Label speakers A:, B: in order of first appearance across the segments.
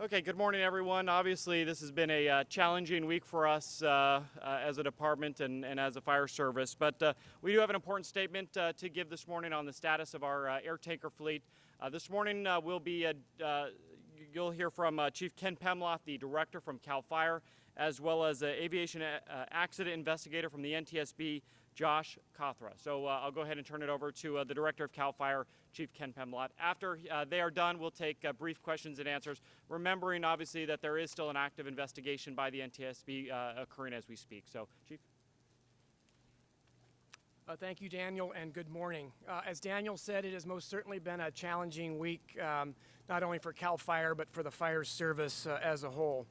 A: Okay, good morning, everyone. Obviously, this has been a challenging week for us as a department and as a fire service, but we do have an important statement to give this morning on the status of our air tanker fleet. This morning, you'll hear from Chief Ken Pemloth, the director from CAL FIRE, as well as Aviation Accident Investigator from the Ntsb, Josh Cawthra. So I'll go ahead and turn it over to the director of CAL FIRE, Chief Ken Pemloth. After they are done, we'll take brief questions and answers, remembering obviously that there is still an active investigation by the Ntsb occurring as we speak. So, Chief.
B: Thank you, Daniel, and good morning. As Daniel said, it has most certainly been a challenging week, not only for CAL FIRE, but for the fire service as a whole.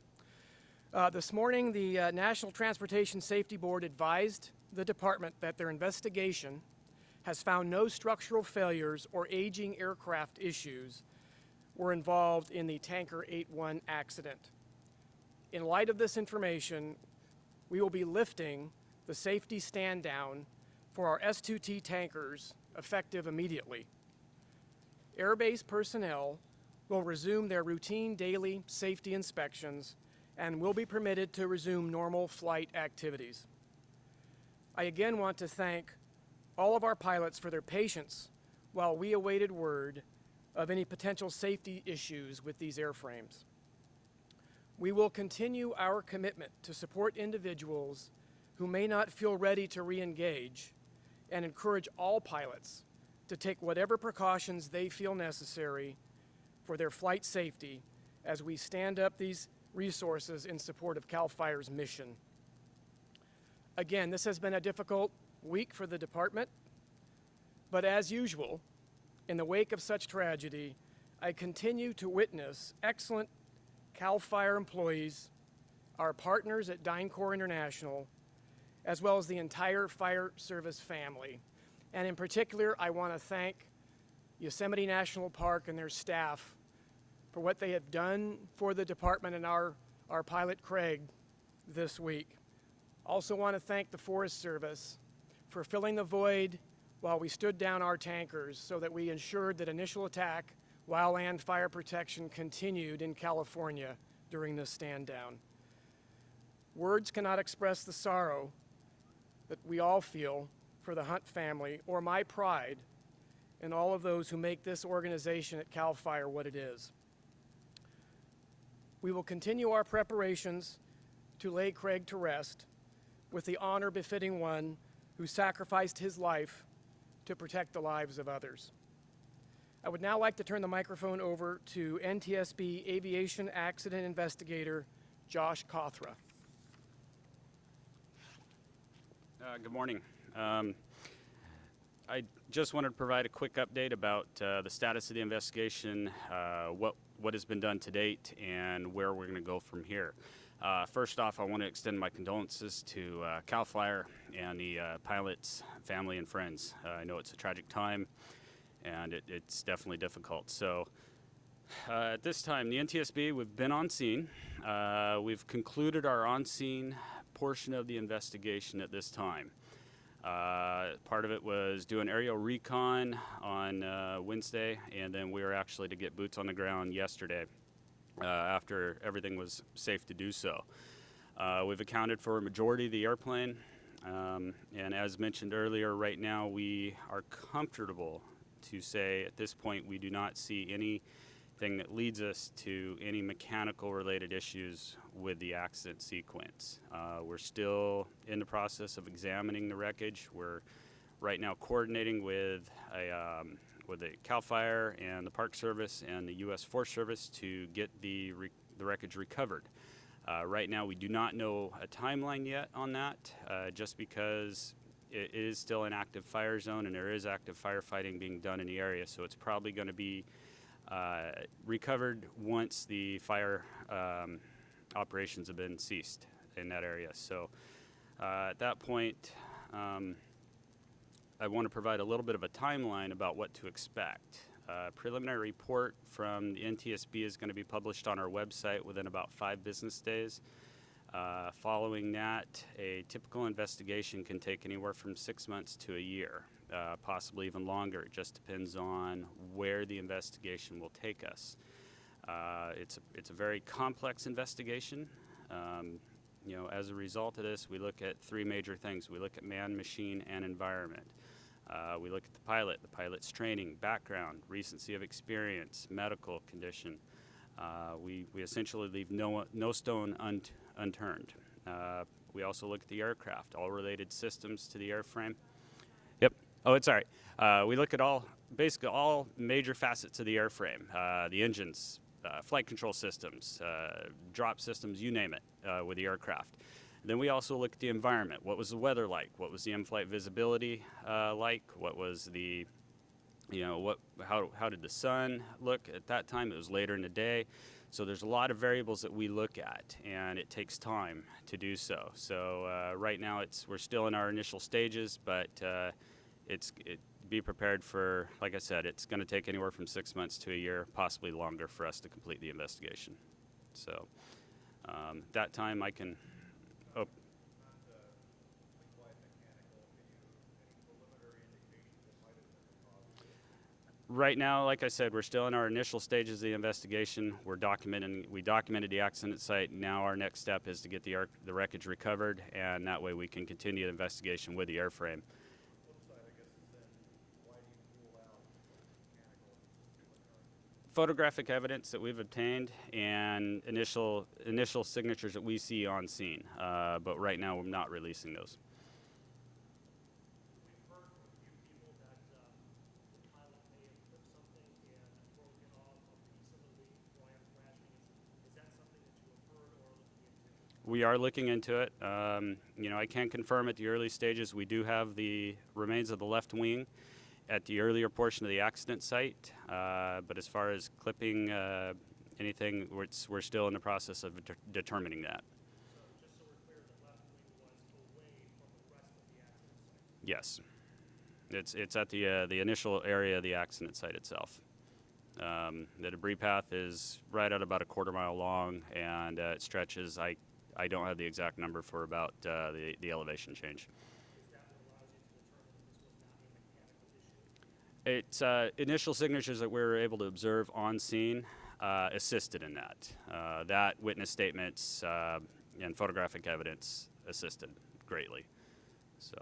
B: This morning, the National Transportation Safety Board advised the department that their investigation has found no structural failures or aging aircraft issues were involved in the Tanker 81 accident. In light of this information, we will be lifting the safety stand down for our S2T tankers effective immediately. Airbase personnel will resume their routine daily safety inspections and will be permitted to resume normal flight activities. I again want to thank all of our pilots for their patience while we awaited word of any potential safety issues with these airframes. We will continue our commitment to support individuals who may not feel ready to re-engage and encourage all pilots to take whatever precautions they feel necessary for their flight safety as we stand up these resources in support of CAL FIRE's mission. Again, this has been a difficult week for the department, but as usual, in the wake of such tragedy, I continue to witness excellent CAL FIRE employees, our partners at DynCorp International, as well as the entire fire service family. And in particular, I want to thank Yosemite National Park and their staff for what they have done for the department and our pilot Craig this week. Also want to thank the Forest Service for filling the void while we stood down our tankers so that we ensured that initial attack wildland fire protection continued in California during this stand down. Words cannot express the sorrow that we all feel for the Hunt family or my pride in all of those who make this organization at CAL FIRE what it is. We will continue our preparations to lay Craig to rest with the honor befitting one who sacrificed his life to protect the lives of others. I would now like to turn the microphone over to Ntsb Aviation Accident Investigator Josh Cawthra.
C: Good morning. I just wanted to provide a quick update about the status of the investigation, what has been done to date, and where we're going to go from here. First off, I want to extend my condolences to CAL FIRE and the pilots, family, and friends. I know it's a tragic time, and it's definitely difficult. So at this time, the Ntsb, we've been on scene. We've concluded our on-scene portion of the investigation at this time. Part of it was doing aerial recon on Wednesday, and then we were actually to get boots on the ground yesterday after everything was safe to do so. We've accounted for a majority of the airplane, and as mentioned earlier, right now we are comfortable to say at this point we do not see anything that leads us to any mechanical related issues with the accident sequence. We're still in the process of examining the wreckage. We're right now coordinating with the CAL FIRE and the Park Service and the U.S. Forest Service to get the wreckage recovered. Right now we do not know a timeline yet on that, just because it is still an active fire zone and there is active firefighting being done in the area, so it's probably going to be recovered once the fire operations have been ceased in that area. So at that point, I want to provide a little bit of a timeline about what to expect. Preliminary report from the Ntsb is going to be published on our website within about 5 business days. Following that, a typical investigation can take anywhere from 6 months to a year, possibly even longer. It just depends on where the investigation will take us. It's a very complex investigation. As a result of this, we look at three major things. We look at man, machine, and environment. We look at the pilot's training, background, recency of experience, medical condition. We essentially leave no stone unturned. We also look at the aircraft, all related systems to the airframe. Yep. Oh, it's all right. We look at basically all major facets of the airframe, the engines, flight control systems, drop systems, you name it, with the aircraft. Then we also look at the environment. What was the weather like? What was the in-flight visibility like? What was the, how did the sun look at that time? It was later in the day. So there's a lot of variables that we look at, and it takes time to do so. So right now we're still in our initial stages, but be prepared for, like I said, it's going to take anywhere from 6 months to a year, possibly longer, for us to complete the investigation. So that time I can. Oh. Right now, like I said, we're still in our initial stages of the investigation. We documented the accident site. Now our next step is to get the wreckage recovered, and that way we can continue the investigation with the airframe. Photographic evidence that we've obtained and initial signatures that we see on scene, but right now we're not releasing those.
D: We've heard from a few people that the pilot may have put something and broken off a piece of the wing prior to crashing. Is that something that you have heard or are looking into?
C: We are looking into it. I can confirm at the early stages we do have the remains of the left wing at the earlier portion of the accident site, but as far as clipping anything, we're still in the process of determining that.
D: So just so we're clear, the left wing was away from the rest of the accident site?
C: Yes, it's at the initial area of the accident site itself. The debris path is right at about a quarter-mile long, and it stretches. I don't have the exact number for about the elevation change.
D: Is that what allows you to determine that this was not a mechanical issue?
C: It's initial signatures that we were able to observe on scene assisted in that. That witness statements and photographic evidence assisted greatly. So.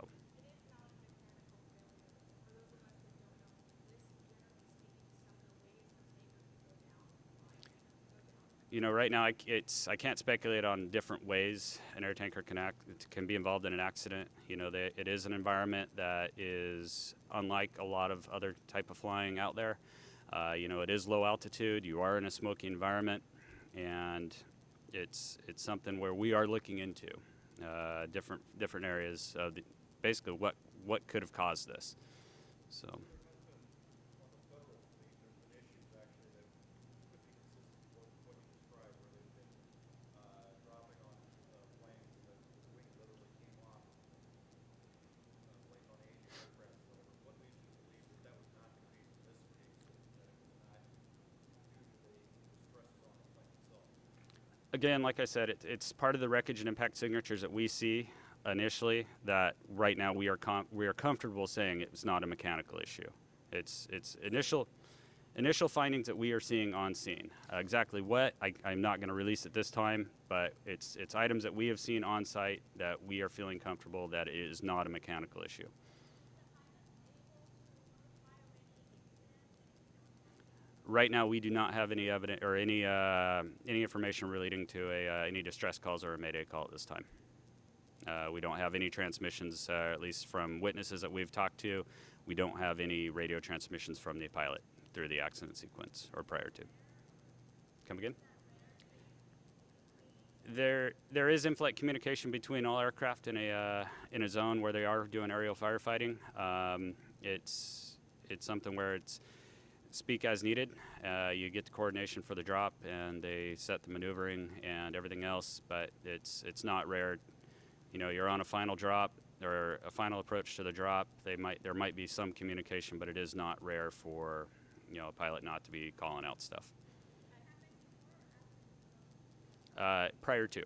C: Right now I can't speculate on different ways an air tanker can be involved in an accident. It is an environment that is unlike a lot of other type of flying out there. It is low altitude. You are in a smoky environment, and it's something where we are looking into different areas of basically what could have caused this. So. Again, like I said, it's part of the wreckage and impact signatures that we see initially. That right now we are comfortable saying it's not a mechanical issue. It's initial findings that we are seeing on scene. Exactly what I'm not going to release at this time, but it's items that we have seen on site that we are feeling comfortable that it is not a mechanical issue. Right now, we do not have any evidence or any information relating to any distress calls or a mayday call at this time. We don't have any transmissions, at least from witnesses that we've talked to. We don't have any radio transmissions from the pilot through the accident sequence or prior to. Come again? There is in-flight communication between all aircraft in a zone where they are doing aerial firefighting. It's something where it's speak as needed. You get the coordination for the drop, and they set the maneuvering and everything else. But it's not rare. You're on a final drop or a final approach to the drop. There might be some communication, but it is not rare for a pilot not to be calling out stuff. Prior to.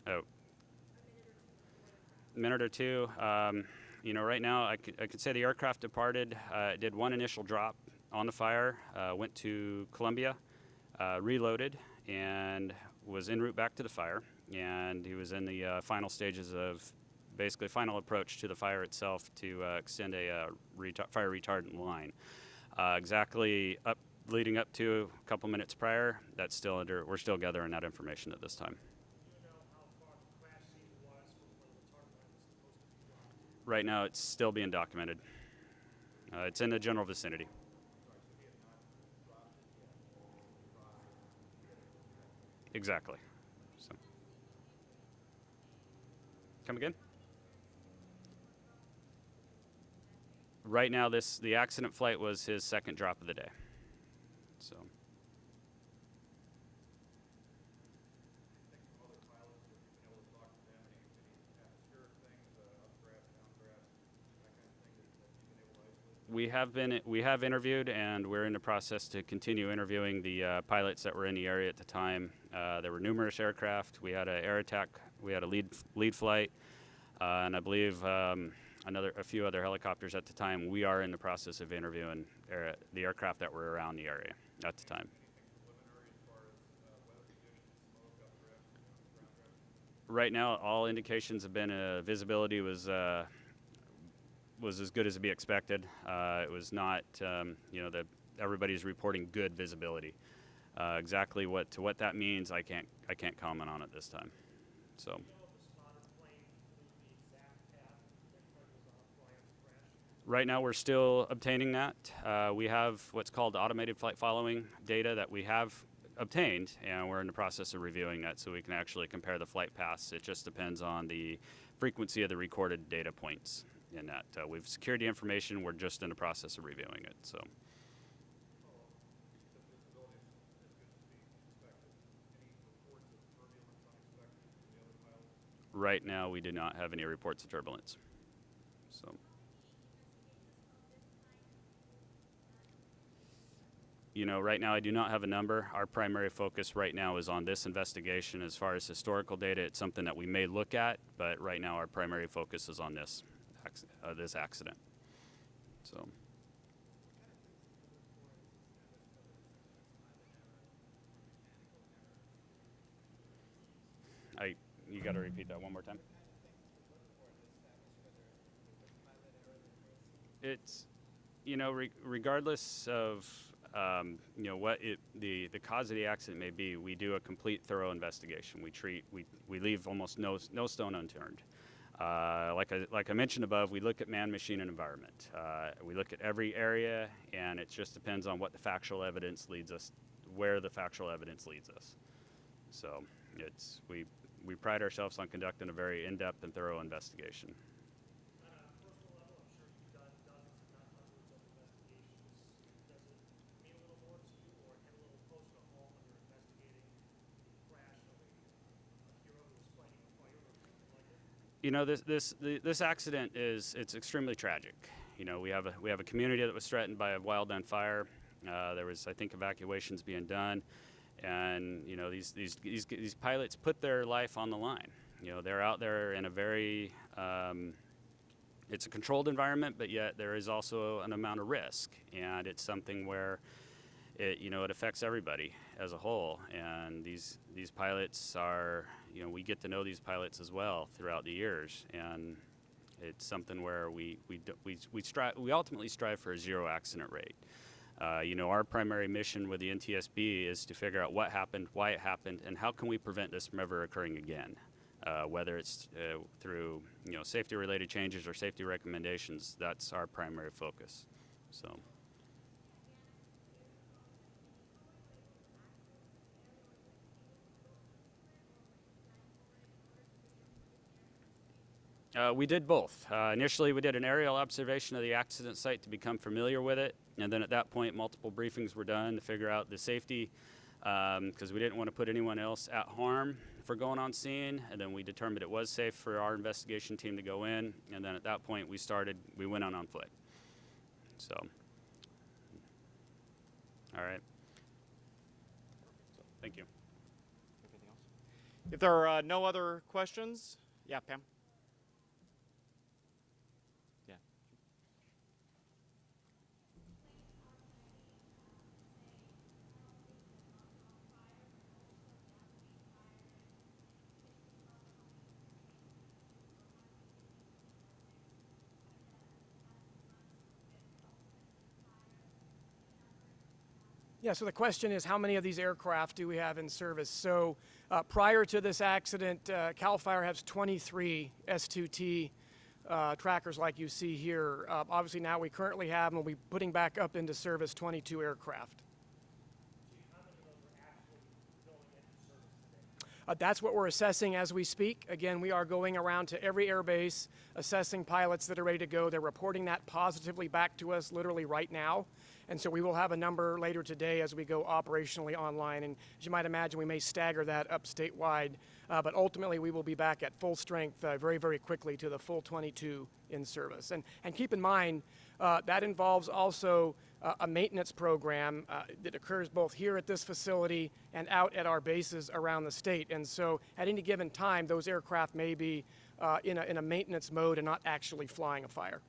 C: Oh, minute or two. You know, right now I could say the aircraft departed, did one initial drop on the fire, went to Columbia, reloaded, and was en route back to the fire. And he was in the final stages of basically final approach to the fire itself to extend a fire retardant line. Exactly leading up to a couple minutes prior, that's still we're still gathering that information at this time.
D: Do you know how far the crash scene was from where the retardant line was supposed to be dropped?
C: Right now, it's still being documented. It's in the general vicinity. Exactly. So. Come again? Right now, the accident flight was his second drop of the day. So. We have interviewed, and we're in the process to continue interviewing the pilots that were in the area at the time. There were numerous aircraft. We had an air attack. We had a lead flight, and I believe a few other helicopters at the time. We are in the process of interviewing the aircraft that were around the area at the time. Right now, all indications have been visibility was as good as to be expected. It was not, everybody's reporting good visibility. Exactly what that means, I can't comment on at this time. So.
D: Do you know if the spotter plane flew the exact path that Craig was on prior to the crash?
C: Right now, we're still obtaining that. We have what's called automated flight following data that we have obtained, and we're in the process of reviewing that so we can actually compare the flight paths. It just depends on the frequency of the recorded data points in that. We've secured the information. We're just in the process of reviewing it. So. Right now, we do not have any reports of turbulence. So. You know, right now I do not have a number. Our primary focus right now is on this investigation. As far as historical data, it's something that we may look at, but right now our primary focus is on this accident. So. You got to repeat that one more time. It's, you know, regardless of what the cause of the accident may be, we do a complete, thorough investigation. We leave almost no stone unturned. Like I mentioned above, we look at man, machine, and environment. We look at every area, and it just depends on what the factual evidence leads us, where the factual evidence leads us. So we pride ourselves on conducting a very in-depth and thorough investigation.
D: On a personal level, I'm sure you've done dozens, if not hundreds, of investigations. Does it mean a little more to you, or hit a little closer to home when you're investigating the crash of a hero who was fighting a fire or something like it?
C: You know, this accident it's extremely tragic. You know, we have a community that was threatened by a wildland fire. There was, I think, evacuations being done. And you know, these pilots put their life on the line. You know, they're out there in a very it's a controlled environment, but yet there is also an amount of risk, and it's something where it affects everybody as a whole. And these pilots are, we get to know these pilots as well throughout the years, and it's something where we ultimately strive for a zero accident rate. Our primary mission with the Ntsb is to figure out what happened, why it happened, and how can we prevent this from ever occurring again. Whether it's through safety-related changes or safety recommendations, that's our primary focus. So. We did both. Initially, we did an aerial observation of the accident site to become familiar with it, and then at that point, multiple briefings were done to figure out the safety, because we didn't want to put anyone else at harm for going on scene. And then we determined it was safe for our investigation team to go in, and then at that point, we went on foot. So, all right. So, thank you.
A: If there are no other questions, yeah, Pam. Yeah.
B: Yeah, so the question is, how many of these aircraft do we have in service? So prior to this accident, CAL FIRE has 23 S2T trackers like you see here. Obviously now we currently have, and we'll be putting back up into service 22 aircraft. That's what we're assessing as we speak. Again, we are going around to every airbase, assessing pilots that are ready to go. They're reporting that positively back to us literally right now. And so we will have a number later today as we go operationally online. And as you might imagine, we may stagger that up statewide. But ultimately, we will be back at full strength very, very quickly to the full 22 in service. And keep in mind, that involves also a maintenance program that occurs both here at this facility and out at our bases around the state. And so at any given time, those aircraft may be in a maintenance mode and not actually flying a fire.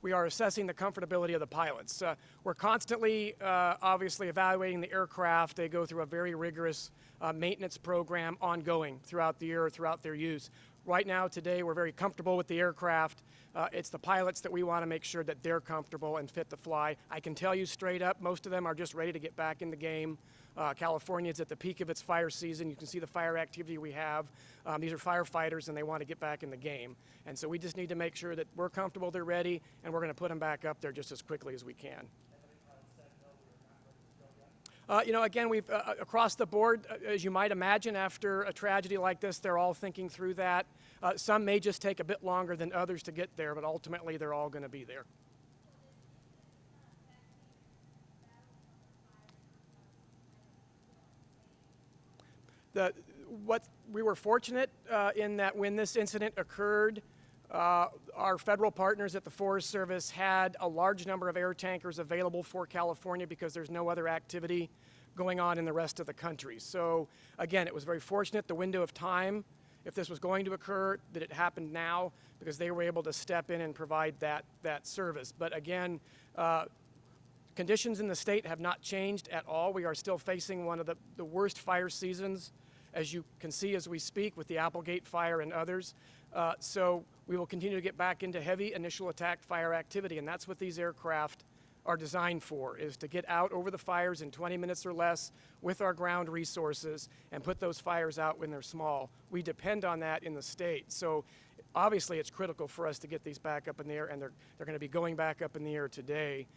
B: We are assessing the comfortability of the pilots. We're constantly, obviously, evaluating the aircraft. They go through a very rigorous maintenance program ongoing throughout the year, throughout their use. Right now, today, we're very comfortable with the aircraft. It's the pilots that we want to make sure that they're comfortable and fit to fly. I can tell you straight up, most of them are just ready to get back in the game. California is at the peak of its fire season. You can see the fire activity we have. These are firefighters, and they want to get back in the game. And so we just need to make sure that we're comfortable, they're ready, and we're going to put them back up there just as quickly as we can. Again, we've across the board, as you might imagine, after a tragedy like this, they're all thinking through that. Some may just take a bit longer than others to get there, but ultimately they're all going to be there. What we were fortunate in that when this incident occurred, our federal partners at the Forest Service had a large number of air tankers available for California because there's no other activity going on in the rest of the country. So again, it was very fortunate the window of time, if this was going to occur, that it happened now because they were able to step in and provide that service. But again, conditions in the state have not changed at all. We are still facing one of the worst fire seasons, as you can see as we speak, with the Applegate fire and others. So we will continue to get back into heavy initial attack fire activity, and that's what these aircraft are designed for, is to get out over the fires in 20 minutes or less with our ground resources and put those fires out when they're small. We depend on that in the state. So obviously it's critical for us to get these back up in the air, and they're going to be going back up in the air today.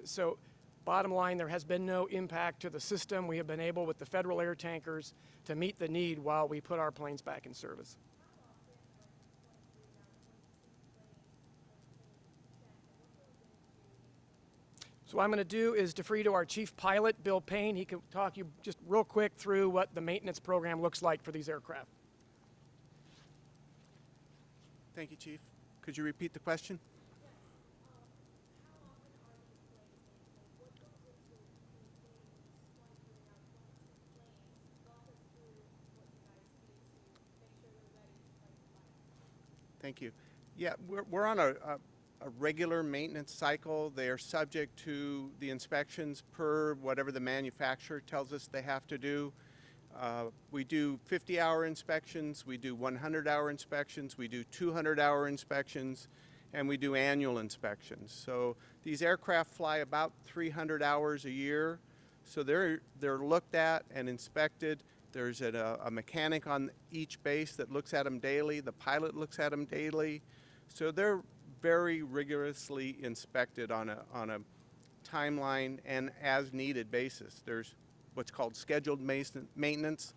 B: So bottom line, there has been no impact to the system. We have been able, with the federal air tankers, to meet the need while we put our planes back in service. So what I'm going to do is defer to our chief pilot, Bill Payne. He can talk you just real quick through what the maintenance program looks like for these aircraft.
E: Thank you, Chief. Could you repeat the question? Thank you. Yeah, we're on a regular maintenance cycle. They are subject to the inspections per whatever the manufacturer tells us they have to do. We do 50-hour inspections, we do 100-hour inspections, we do 200-hour inspections, and we do annual inspections. So these aircraft fly about 300 hours a year. So they're looked at and inspected. There's a mechanic on each base that looks at them daily. The pilot looks at them daily. So they're very rigorously inspected on a timeline and as needed basis. There's what's called scheduled maintenance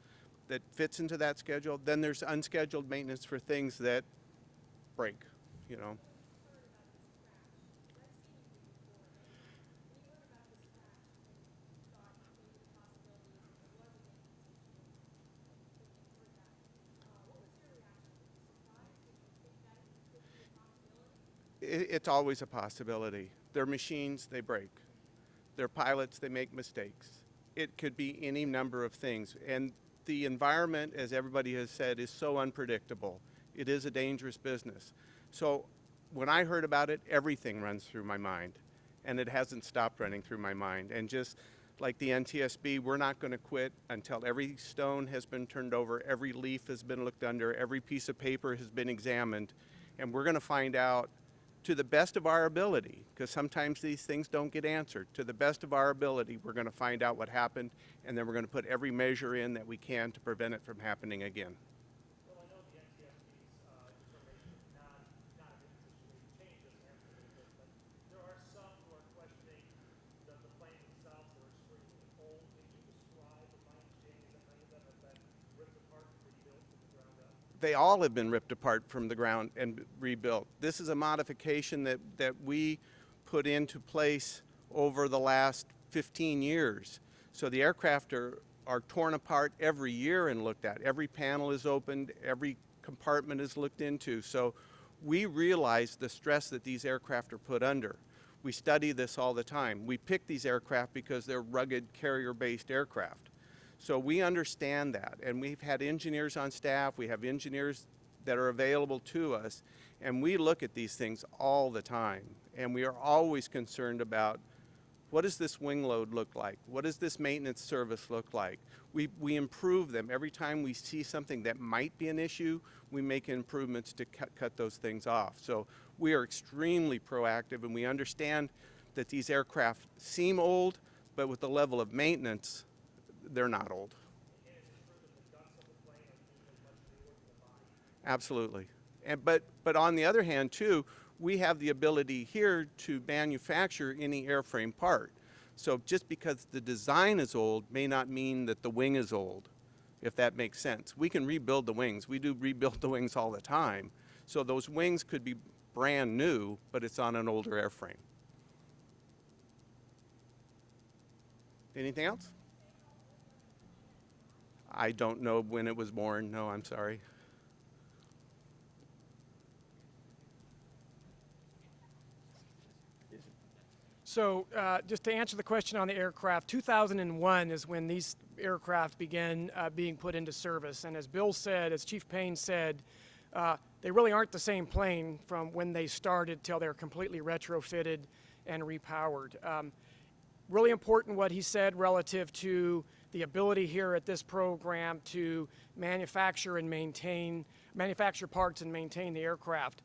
E: that fits into that schedule. Then there's unscheduled maintenance for things that break, you know. It's always a possibility. They're machines, they break. They're pilots, they make mistakes. It could be any number of things. And the environment, as everybody has said, is so unpredictable. It is a dangerous business. So when I heard about it, everything runs through my mind. And it hasn't stopped running through my mind. And just like the Ntsb, we're not going to quit until every stone has been turned over, every leaf has been looked under, every piece of paper has been examined, and we're going to find out to the best of our ability, because sometimes these things don't get answered. To the best of our ability, we're going to find out what happened, and then we're going to put every measure in that we can to prevent it from happening again.
D: Well, I know the NTSB's determination of non-imposition may change as an answer to this, but there are some who are questioning the planes themselves that are extremely old. Can you describe, from my understanding, that many of them have been ripped apart and rebuilt from the ground up?
E: They all have been ripped apart from the ground and rebuilt. This is a modification that we put into place over the last 15 years. So the aircraft are torn apart every year and looked at. Every panel is opened, every compartment is looked into. So we realize the stress that these aircraft are put under. We study this all the time. We pick these aircraft because they're rugged carrier-based aircraft. So we understand that, and we've had engineers on staff, we have engineers that are available to us, and we look at these things all the time, and we are always concerned about what does this wing load look like? What does this maintenance service look like? We improve them. Every time we see something that might be an issue, we make improvements to cut those things off. So we are extremely proactive, and we understand that these aircraft seem old, but with the level of maintenance, they're not old.
D: And is it true that the guts of the plane are usually much newer than the body?
E: Absolutely. But on the other hand, too, we have the ability here to manufacture any airframe part. So just because the design is old may not mean that the wing is old, if that makes sense. We can rebuild the wings. We do rebuild the wings all the time. So those wings could be brand new, but it's on an older airframe. Anything else? I don't know when it was born. No, I'm sorry.
B: So just to answer the question on the aircraft, 2001 is when these aircraft began being put into service. And as Bill said, as Chief Payne said, they really aren't the same plane from when they started till they're completely retrofitted and repowered. Really important what he said relative to the ability here at this program to manufacture parts and maintain the aircraft.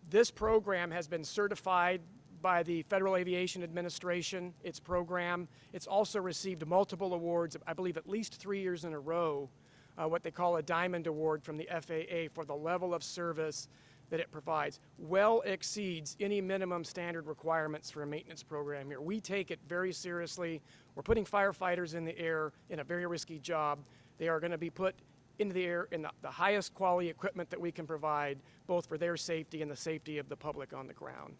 B: This program has been certified by the Federal Aviation Administration, its program. It's also received multiple awards, I believe at least 3 years in a row, what they call a Diamond Award from the FAA for the level of service that it provides. Well exceeds any minimum standard requirements for a maintenance program here. We take it very seriously. We're putting firefighters in the air in a very risky job. They are going to be put into the air in the highest quality equipment that we can provide, both for their safety and the safety of the public on the ground.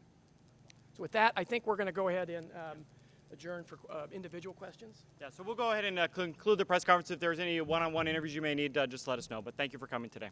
B: So with that, I think we're going to go ahead and adjourn for individual questions.
A: Yeah, so we'll go ahead and conclude the press conference. If there's any one-on-one interviews you may need, just let us know. But thank you for coming today.